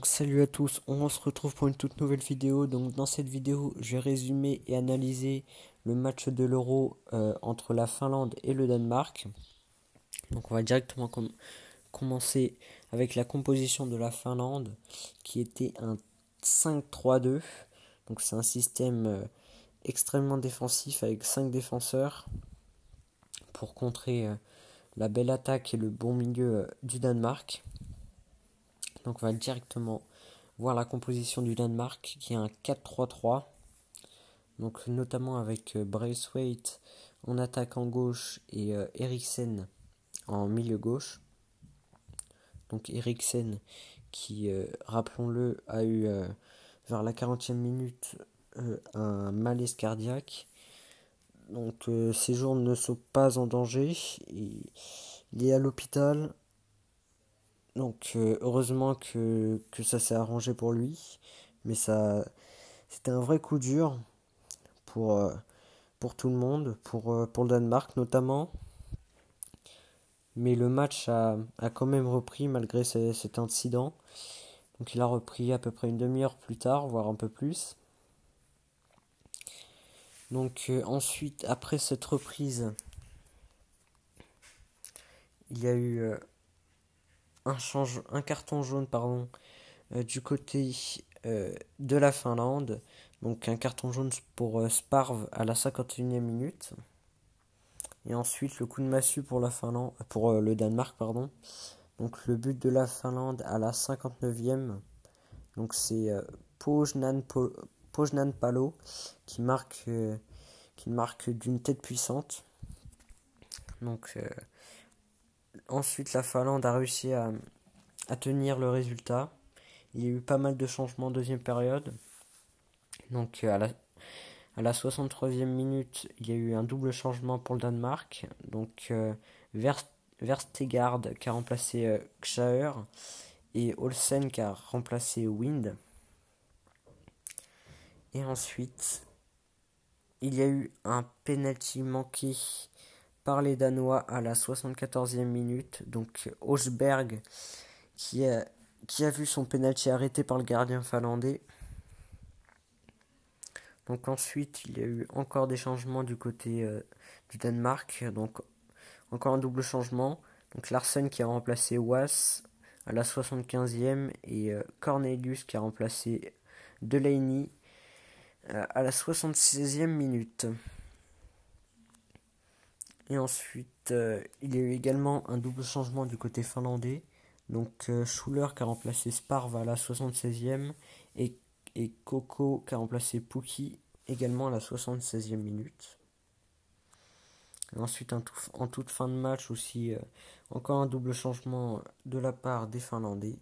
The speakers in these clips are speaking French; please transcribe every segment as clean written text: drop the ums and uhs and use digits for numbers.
Donc salut à tous, on se retrouve pour une toute nouvelle vidéo. Donc dans cette vidéo, je vais résumer et analyser le match de l'Euro entre la Finlande et le Danemark. Donc on va directement commencer avec la composition de la Finlande qui était un 5-3-2. Donc c'est un système extrêmement défensif avec 5 défenseurs pour contrer la belle attaque et le bon milieu du Danemark. Donc on va directement voir la composition du Danemark qui est un 4-3-3. Donc notamment avec Braithwaite en attaque en gauche et Eriksen en milieu gauche. Donc Eriksen qui, rappelons-le, a eu vers la 40e minute un malaise cardiaque. Donc ses jours ne sont pas en danger. Il est à l'hôpital. Donc heureusement que ça s'est arrangé pour lui. Mais c'était un vrai coup dur pour tout le monde, pour le Danemark notamment. Mais le match a quand même repris malgré cet incident. Donc il a repris à peu près une demi-heure plus tard, voire un peu plus. Donc ensuite, après cette reprise, il y a eu un carton jaune du côté de la Finlande. Donc un carton jaune pour Sparv à la 51e minute. Et ensuite le coup de massue pour le Danemark, pardon. Donc le but de la Finlande à la 59e. Donc c'est Pojnan Palo qui marque d'une tête puissante. Donc ensuite la Finlande a réussi à tenir le résultat. Il y a eu pas mal de changements en deuxième période. Donc à la 63e minute, il y a eu un double changement pour le Danemark. Donc Verstegard qui a remplacé Kjaer et Olsen qui a remplacé Wind. Et ensuite, il y a eu un penalty manqué par les Danois à la 74e minute. Donc Osberg qui a vu son penalty arrêté par le gardien finlandais. Donc ensuite, il y a eu encore des changements du côté du Danemark. Donc encore un double changement. Donc Larsen qui a remplacé Was à la 75e et Cornelius qui a remplacé Delaney à la 76e minute. Et ensuite, il y a eu également un double changement du côté finlandais. Donc Schuler qui a remplacé Sparv à la 76e et Koko qui a remplacé Pukki également à la 76e minute. Et ensuite, en toute fin de match aussi, encore un double changement de la part des Finlandais.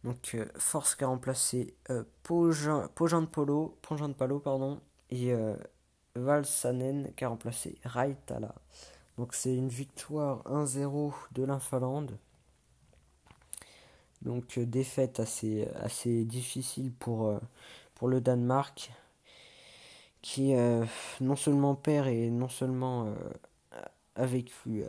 Donc Force qui a remplacé Pojan Palo et Valsanen qui a remplacé Raitala. Donc c'est une victoire 1-0 de la Finlande. Donc défaite assez difficile pour le Danemark qui non seulement perd et non seulement a vécu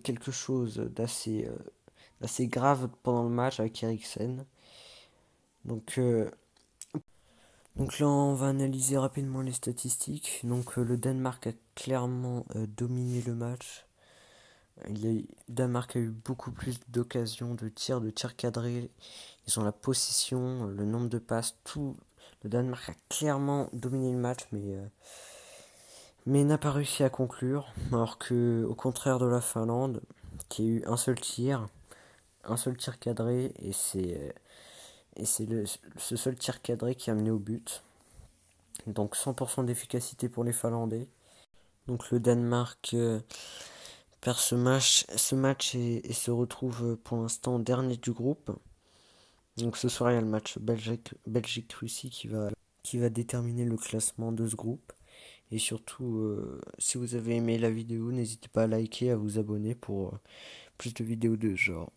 quelque chose d'assez grave pendant le match avec Eriksen. Donc là on va analyser rapidement les statistiques. Donc le Danemark a clairement dominé le match. Le Danemark a eu beaucoup plus d'occasions de tirs cadrés. Ils ont la possession, le nombre de passes, tout. Le Danemark a clairement dominé le match, mais n'a pas réussi à conclure. Alors que, au contraire de la Finlande, qui a eu un seul tir cadré, et c'est ce seul tir cadré qui a mené au but. Donc 100% d'efficacité pour les Finlandais. Donc le Danemark perd ce match et se retrouve pour l'instant dernier du groupe. Donc ce soir il y a le match Belgique-Russie qui va déterminer le classement de ce groupe. Et surtout, si vous avez aimé la vidéo, n'hésitez pas à liker, à vous abonner pour plus de vidéos de ce genre.